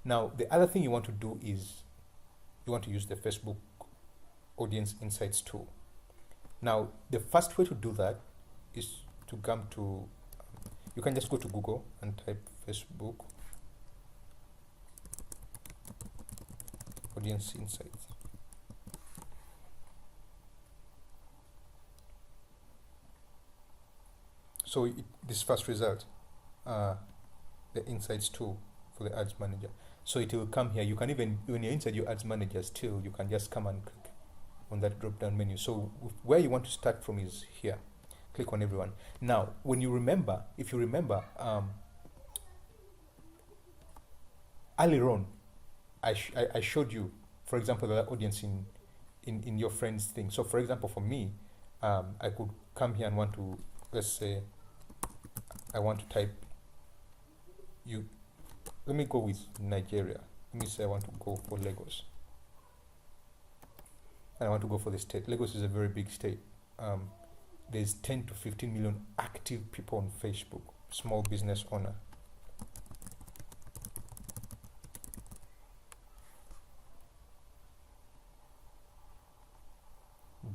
Now, the other thing you want to do is you want to use the Facebook Audience Insights tool. Now, the first way to do that is to come to, you can just go to Google and type Facebook Audience Insights. So this first result, the Insights tool for the Ads Manager. So it will come here. You can even, when you're inside your Ads Manager still, you can just come and click on that drop down menu. So where you want to start from is here. Click on everyone. Now, when you remember, if you remember, earlier on, I showed you, for example, the audience in your friend's thing. So for example, for me, I could come here and want to, let's say, I want to type you, let me go with Nigeria. Let me say I want to go for Lagos. And I want to go for the state. Lagos is a very big state. There's 10 to 15 million active people on Facebook, small business owner.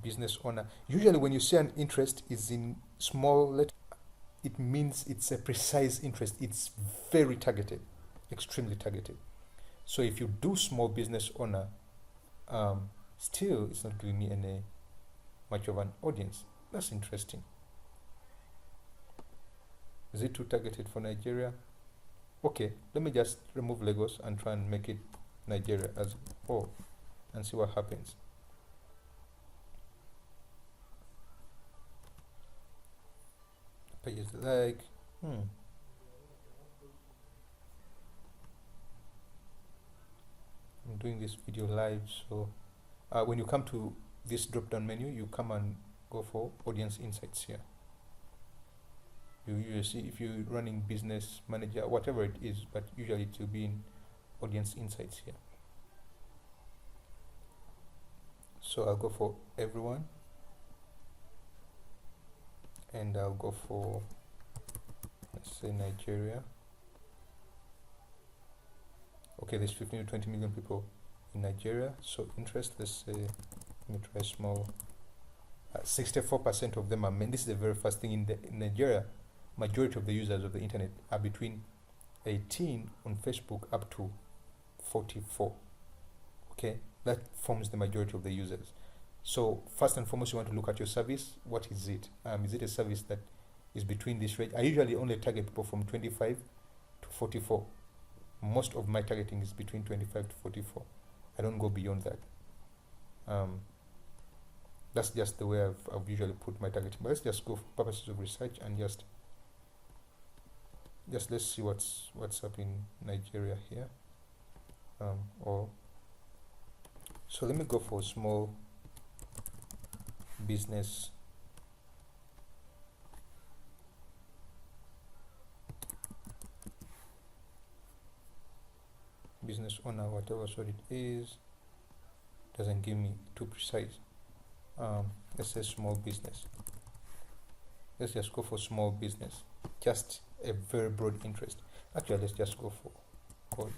Business owner. Usually when you say an interest is in small letters, it means it's a precise interest. It's very targeted, extremely targeted. So if you do small business owner, still it's not giving me any much of an audience. That's interesting. Is it too targeted for Nigeria? Okay, let me just remove Lagos and try and make it Nigeria as whole and see what happens. Pages like, I'm doing this video live, so when you come to this drop down menu, you come and go for Audience Insights here. You see if you're running Business Manager, whatever it is, but usually it will be in Audience Insights here. So I'll go for everyone, and I'll go for, let's say, Nigeria. Okay, there's 15 to 20 million people in Nigeria. So interest, let's say, let me try small. 64% of them are men. This is the very first thing in Nigeria. Majority of the users of the internet are between 18 on Facebook up to 44. Okay, that forms the majority of the users. So first and foremost, you want to look at your service. What is it? Is it a service that is between this range? I usually only target people from 25 to 44. Most of my targeting is between 25 to 44. I don't go beyond that. That's just the way I've usually put my targeting. But let's just go for purposes of research and just let's see what's up in Nigeria here. So let me go for small business owner, whatever sort it is. Doesn't give me too precise. Let's say small business. Let's just go for small business, just a very broad interest. Actually, let's just go for code.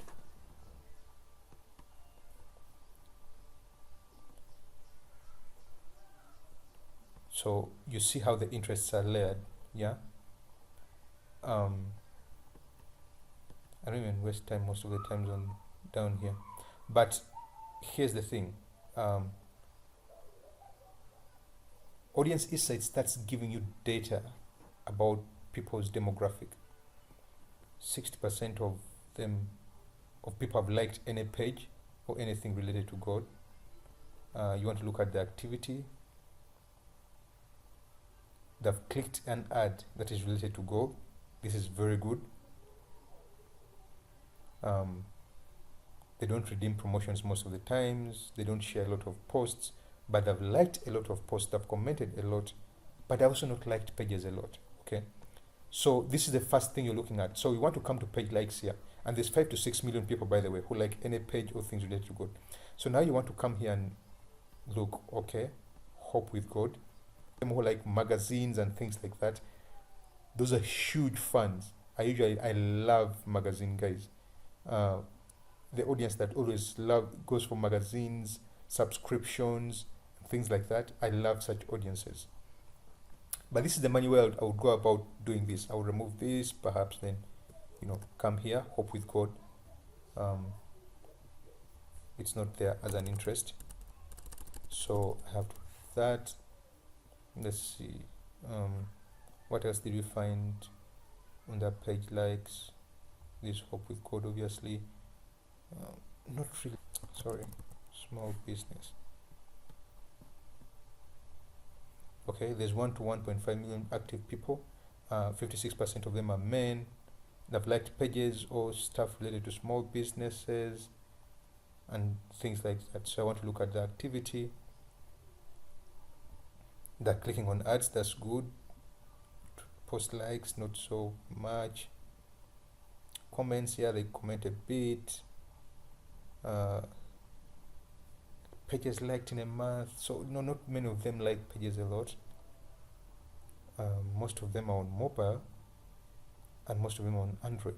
So you see how the interests are layered. Yeah, I don't even waste time most of the times on down here, but here's the thing. Audience Insights, that's giving you data about people's demographic. 60% of people have liked any page or anything related to God. You want to look at the activity. They've clicked an ad that is related to God. This is very good. They don't redeem promotions most of the times. They don't share a lot of posts, but they've liked a lot of posts. They've commented a lot, but they've also not liked pages a lot. Okay, so this is the first thing you're looking at. So you want to come to page likes here, and there's 5 to 6 million people, by the way, who like any page or things related to God. So now you want to come here and look. Okay, Hope with God, who like magazines and things like that. Those are huge fans. I love magazine guys. the audience that always goes for magazines, subscriptions, things like that. I love such audiences. But this is the manual I would go about doing this. I will remove this, perhaps then, come here, hope with God. It's not there as an interest. So I have to do that. Let's see. What else did we find on that page? Likes this, hope with God, obviously. Not really. Sorry. Small business. Okay, there's 1 to 1.5 million active people. 56% of them are men. They've liked pages or stuff related to small businesses and things like that. So I want to look at the activity. They're clicking on ads, that's good. Post likes, not so much. Comments, yeah, they comment a bit. Pages liked in a month, so no, not many of them like pages a lot. Most of them are on mobile and most of them are on Android.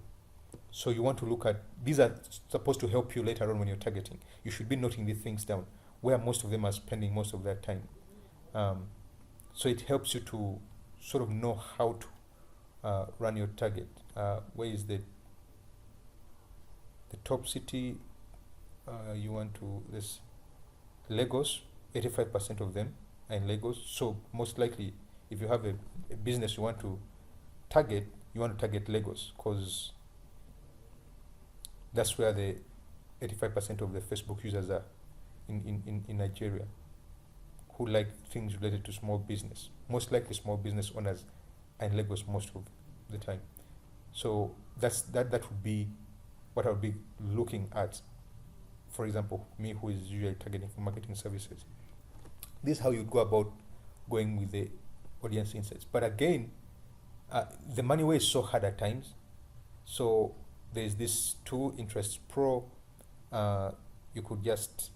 So you want to look at, these are supposed to help you later on when you're targeting. You should be noting these things down, where most of them are spending most of their time. So it helps you to sort of know how to run your target. Where is the top city? You want to, this Lagos, 85% of them are in Lagos. So most likely, if you have a business you want to target, Lagos, because that's where the 85% of the Facebook users are in Nigeria, who like things related to small business. Most likely small business owners are in Lagos most of the time. So that would be what I would be looking at. For example, me who is usually targeting for marketing services. This is how you go about going with the audience insights. But again, the money way is so hard at times. So there's this tool, Interest Pro. You could just,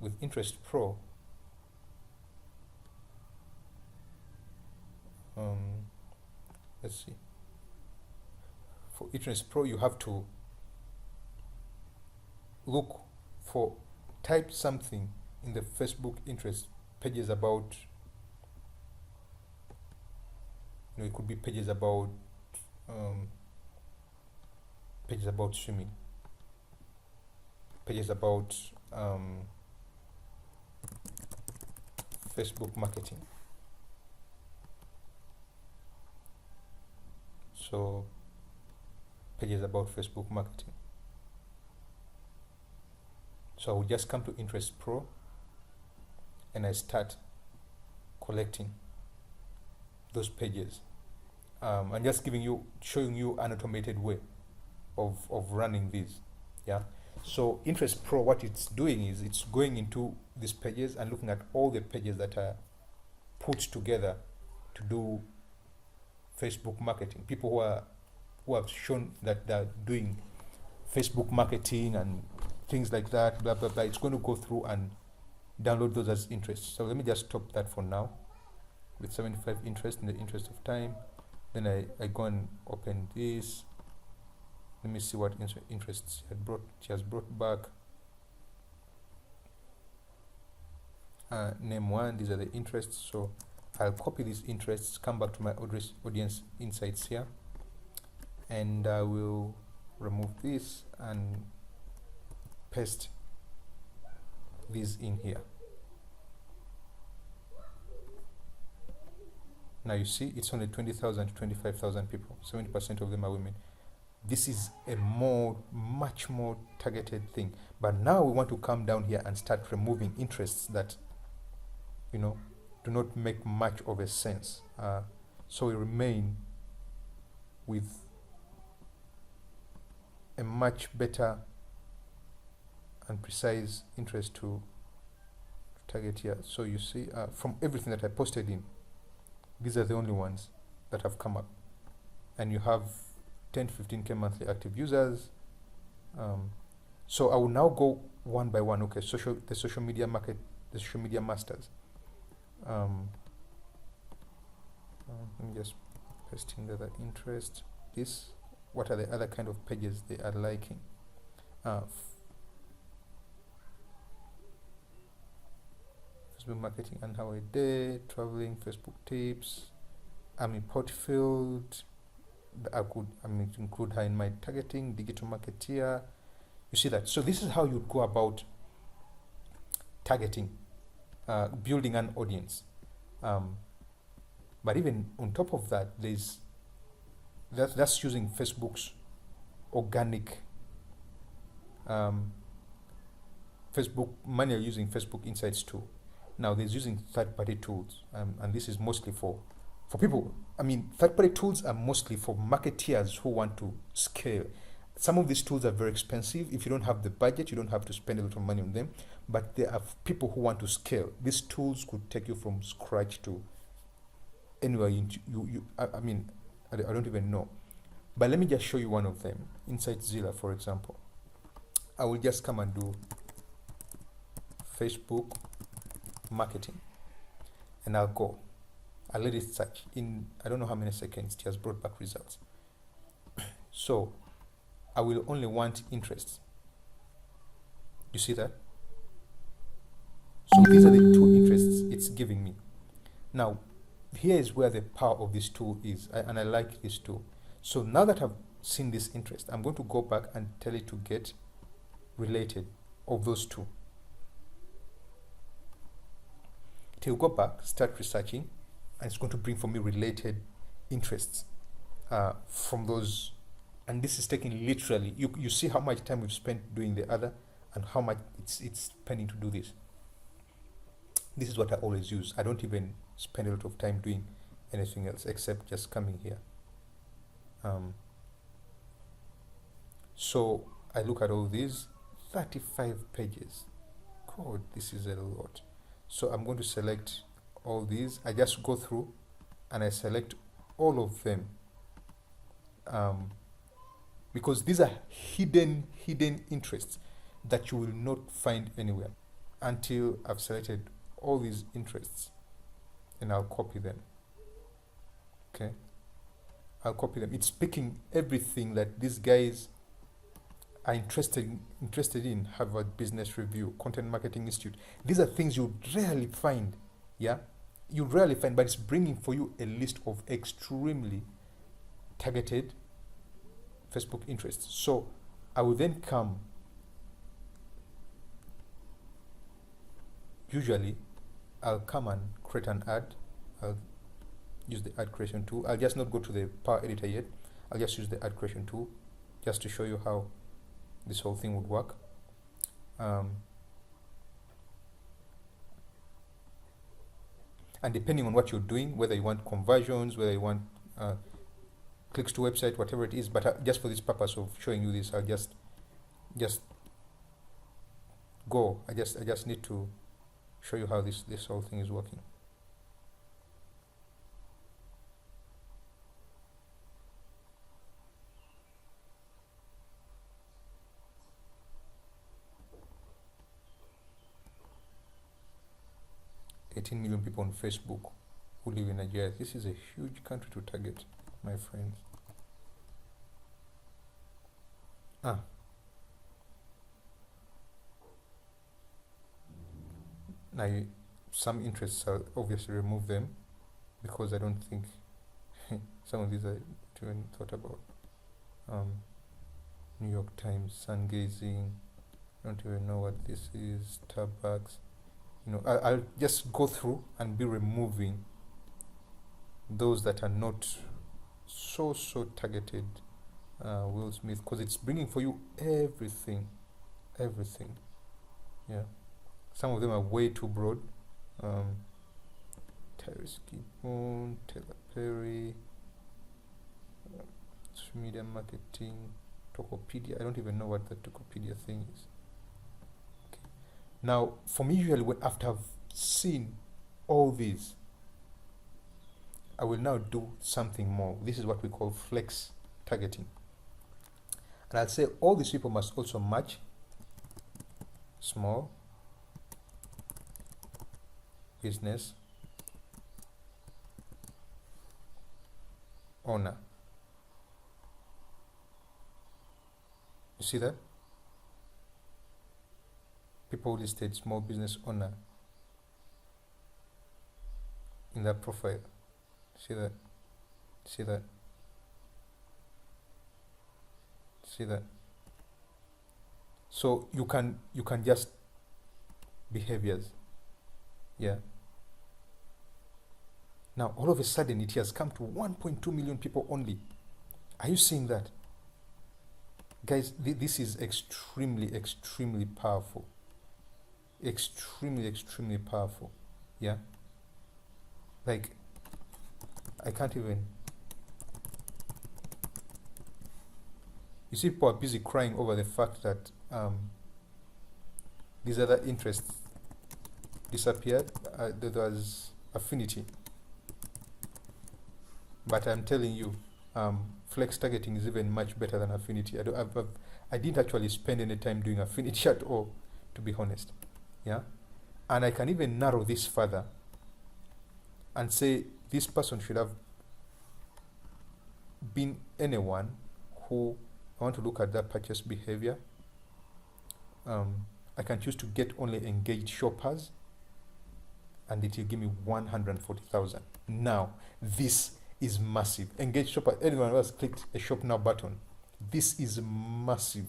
with Interest Pro, let's see. For Interest Pro, you have to type something in the Facebook interest pages about, it could be pages about swimming, pages about Facebook marketing. So pages about Facebook marketing. So I will just come to Interest Pro and I start collecting those pages. I'm just showing you an automated way of running these. Yeah. So Interest Pro, what it's doing is it's going into these pages and looking at all the pages that are put together to do Facebook marketing. People who have shown that they're doing Facebook marketing and things like that, blah blah blah. It's going to go through and download those as interests. So let me just stop that for now with 75 interests in the interest of time. Then I go and open this. Let me see what interests she has brought back. Name one. These are the interests. So I'll copy these interests, come back to my audience insights here, and I will remove this and paste these in here. Now you see it's only 20,000 to 25,000 people. 70% of them are women. This is a much more targeted thing. But now we want to come down here and start removing interests that, do not make much of a sense. So we remain with a much better and precise interest to target here. So you see, from everything that I posted in, these are the only ones that have come up. And you have 10 to 15K monthly active users. So I will now go one by one. Okay, the social media market, the social media masters. Let me just paste in the other interest. What are the other kind of pages they are liking? uh, Facebook marketing and how I did, traveling, Facebook tips. I'm in Portfield. Include her in my targeting, digital marketeer. You see that? So this is how you go about targeting, building an audience. But even on top of that, that's using Facebook's organic Facebook manual, using Facebook Insights tool. Now there's using third-party tools, and this is mostly for people. I mean, third-party tools are mostly for marketeers who want to scale. Some of these tools are very expensive. If you don't have the budget, you don't have to spend a lot of money on them. But there are people who want to scale. These tools could take you from scratch to anywhere I mean, I don't even know. But let me just show you one of them. InsightZilla, for example. I will just come and do Facebook marketing, and I'll let it search. In I don't know how many seconds it has brought back results. So I will only want interests. You see that? So these are the two interests it's giving me. Now here is where the power of this tool is, and I like this tool. So now that I've seen this interest, I'm going to go back and tell it to get related of those two. It will go back, start researching, and it's going to bring for me related interests from those. And this is taking literally, you see how much time we've spent doing the other and how much it's spending to do this. This is what I always use. I don't even spend a lot of time doing anything else except just coming here. So I look at all these, 35 pages. God, this is a lot. So I'm going to select all these. I just go through and I select all of them, because these are hidden interests that you will not find anywhere until I've selected all these interests, and I'll copy them. Okay, I'll copy them. It's picking everything that these guys are interested in. Harvard Business Review, Content Marketing Institute. These are things you rarely find. Yeah, you rarely find, but it's bringing for you a list of extremely targeted Facebook interests. So I will then come. Usually, I'll come and create an ad. I'll use the ad creation tool. I'll just not go to the Power Editor yet. I'll just use the ad creation tool just to show you how this whole thing would work. And depending on what you're doing, whether you want conversions, whether you want clicks to website, whatever it is, but just for this purpose of showing you this, I'll just go. I just need to show you how this whole thing is working. $18 million people on Facebook who live in Nigeria. This is a huge country to target, my friends. Now, some interests, I'll obviously remove them because I don't think some of these I even thought about. New York Times, sun gazing. I don't even know what this is. Starbucks. You know, I'll just go through and be removing those that are not so targeted. Will Smith, because it's bringing for you everything. Yeah, some of them are way too broad. Tyrese Gibbon, Taylor Perry, media marketing, Tokopedia. I don't even know what the Tokopedia thing is. Okay. Now, for me, usually after I've seen all these, I will now do something more. This is what we call flex targeting. And I'll say all these people must also match small business owner. You see that? people listed small business owner in that profile. See that? See that? See that? So you can just behaviors. Yeah. Now all of a sudden it has come to 1.2 million people only. Are you seeing that? Guys, this is extremely powerful. Extremely powerful. Yeah. Like, I can't even. You see, people are busy crying over the fact that these other interests disappeared. There was affinity. But I'm telling you, flex targeting is even much better than affinity. I didn't actually spend any time doing affinity at all, to be honest. Yeah, and I can even narrow this further and say this person should have been anyone who I want to look at that purchase behavior. I can choose to get only engaged shoppers, and it will give me 140,000. Now, this is massive. Engaged shopper, anyone who has clicked a shop now button, this is massive.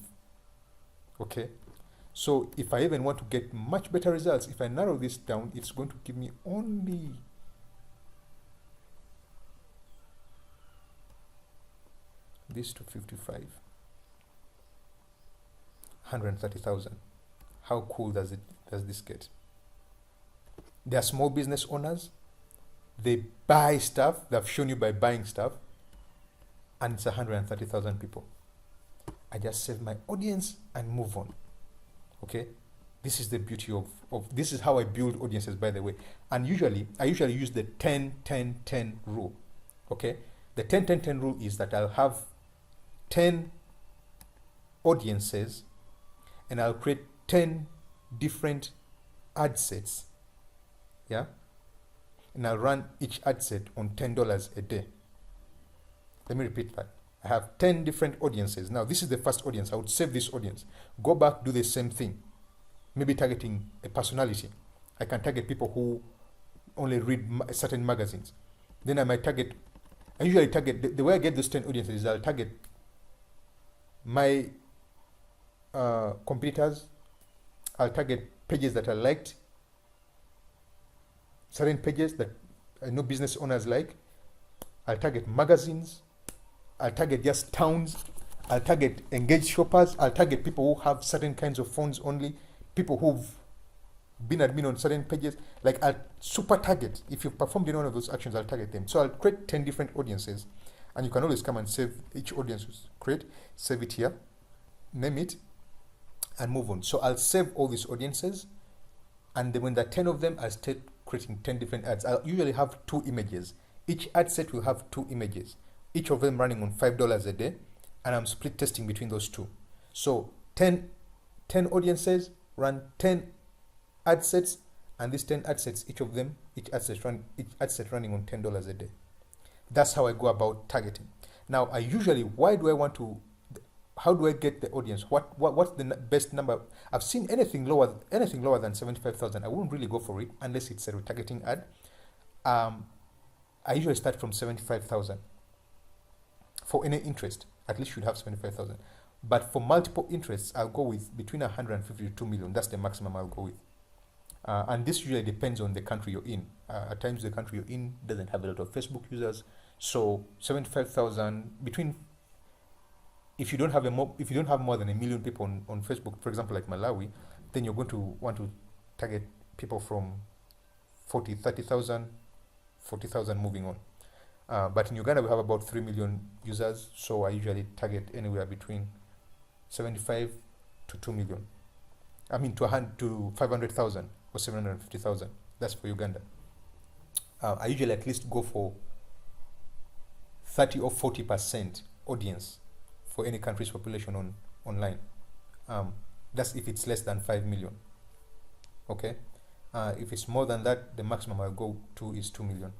Okay, so if I even want to get much better results, if I narrow this down, it's going to give me only this to 55, 130,000. How cool does this get? They are small business owners. They buy stuff. They've shown you by buying stuff, and it's 130,000 people. I just save my audience and move on. Okay, this is the beauty of this is how I build audiences, by the way. And I usually use the 10-10-10 rule. Okay, the 10-10-10 rule is that I'll have 10 audiences and I'll create 10 different ad sets. Yeah, and I'll run each ad set on $10 a day. Let me repeat that. I have 10 different audiences. Now, this is the first audience. I would save this audience. Go back, do the same thing. Maybe targeting a personality. I can target people who only read certain magazines. Then I usually target, the way I get those 10 audiences is I'll target my competitors. I'll target pages that are liked, certain pages that I know business owners like. I'll target magazines. I'll target just towns. I'll target engaged shoppers. I'll target people who have certain kinds of phones only, people who've been admin on certain pages. Like, I'll super target. If you've performed any one of those actions, I'll target them. So I'll create 10 different audiences, and you can always come and save each audience you create, save it here, name it, and move on. So I'll save all these audiences, and then when there are 10 of them, I'll start creating 10 different ads. I'll usually have 2 images. Each ad set will have 2 images, each of them running on $5 a day, and I'm split testing between those 2. So 10 audiences, run 10 ad sets, and these 10 ad sets, each ad set running on $10 a day. That's how I go about targeting. Now, how do I get the audience? What's the best number? I've seen anything lower than 75,000. I won't really go for it unless it's a retargeting ad. I usually start from 75,000. For any interest, at least you should have 75,000. But for multiple interests, I'll go with between 150 to 2 million. That's the maximum I'll go with. And this usually depends on the country you're in. At times, the country you're in doesn't have a lot of Facebook users. So 75,000 if you don't have more than 1 million people on Facebook, for example, like Malawi, then you're going to want to target people from 30,000, 40,000 moving on. But in Uganda, we have about 3 million users, so I usually target anywhere between 75 to 2 million. I mean, to 500,000 or 750,000. That's for Uganda. I usually at least go for 30 or 40% audience for any country's population online. That's if it's less than 5 million. Okay? If it's more than that, the maximum I'll go to is 2 million.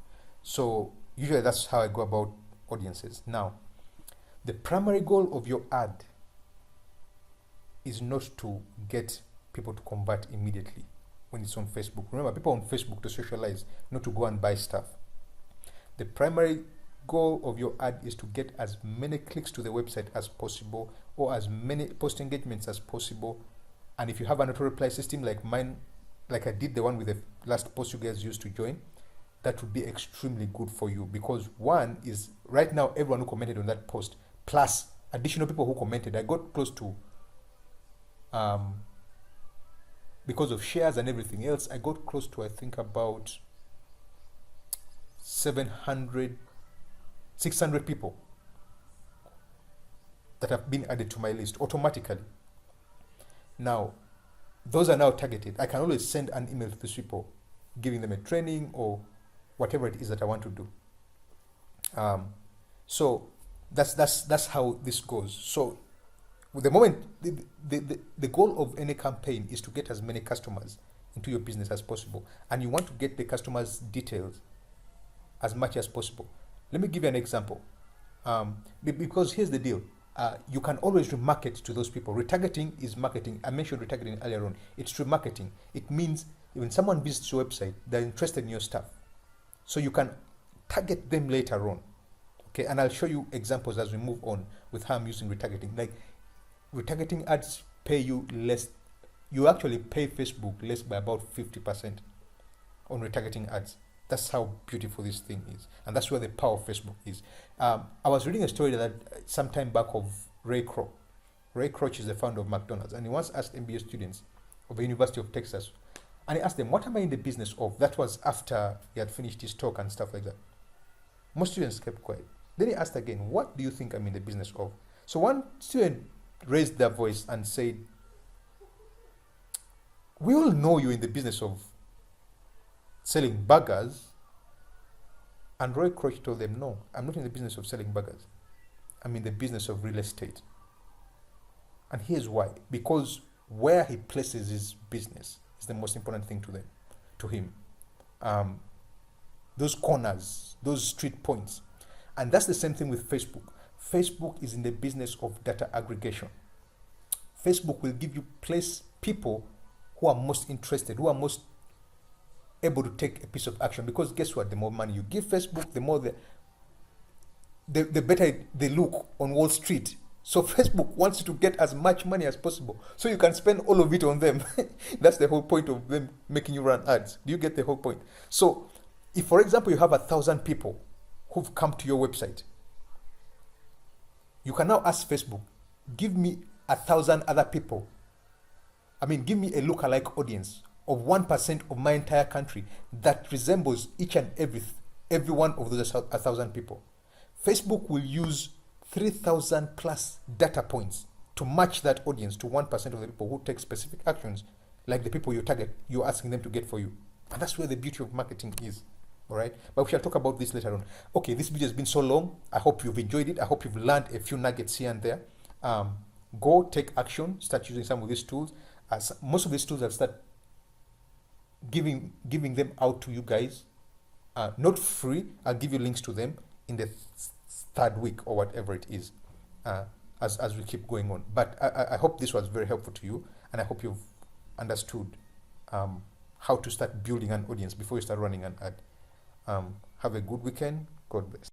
So usually that's how I go about audiences. Now, the primary goal of your ad is not to get people to convert immediately when it's on Facebook. Remember, people on Facebook to socialize, not to go and buy stuff. The primary goal of your ad is to get as many clicks to the website as possible, or as many post engagements as possible. And if you have an auto reply system like mine, like I did the one with the last post you guys used to join, that would be extremely good for you, because one is right now everyone who commented on that post plus additional people who commented, I got close to because of shares and everything else, I got close to, I think, about 600 people that have been added to my list automatically. Now, those are now targeted. I can always send an email to these people, giving them a training or whatever it is that I want to do. So that's how this goes. So the moment the goal of any campaign is to get as many customers into your business as possible, and you want to get the customers' details as much as possible. Let me give you an example, because here's the deal. You can always remarket to those people. Retargeting is marketing. I mentioned retargeting earlier on. It's remarketing. It means when someone visits your website, they're interested in your stuff. So you can target them later on. Okay, and I'll show you examples as we move on with how I'm using retargeting. Like, retargeting ads pay you less. You actually pay Facebook less by about 50% on retargeting ads. That's how beautiful this thing is. And that's where the power of Facebook is. I was reading a story that some time back of Ray Kroc. Ray Kroc is the founder of McDonald's. And he once asked MBA students of the University of Texas, and he asked them, what am I in the business of? That was after he had finished his talk and stuff like that. Most students kept quiet. Then he asked again, what do you think I'm in the business of? So one student raised their voice and said, we all know you're in the business of selling burgers. And Roy Kroc told them, no, I'm not in the business of selling burgers. I'm in the business of real estate. And here's why. Because where he places his business is the most important thing to him. Those corners, those street points. And that's the same thing with Facebook. Facebook is in the business of data aggregation. Facebook will give you people who are most interested, who are most able to take a piece of action, because guess what? The more money you give Facebook, the more the better they look on Wall Street. So Facebook wants you to get as much money as possible, so you can spend all of it on them. That's the whole point of them making you run ads. Do you get the whole point? So if, for example, you have 1,000 people who've come to your website, you can now ask Facebook, give me 1,000 other people. Give me a lookalike audience of 1% of my entire country that resembles each and every one of those 1,000 people. Facebook will use 3,000 plus data points to match that audience to 1% of the people who take specific actions, like the people you target, you're asking them to get for you. And that's where the beauty of marketing is. All right, but we shall talk about this later on. Okay, this video has been so long. I hope you've enjoyed it. I hope you've learned a few nuggets here and there. Go take action. Start using some of these tools. Most of these tools I've started giving them out to you guys, not free. I'll give you links to them in the third week or whatever it is, as we keep going on. But I hope this was very helpful to you, and I hope you've understood how to start building an audience before you start running an ad. Have a good weekend. God bless.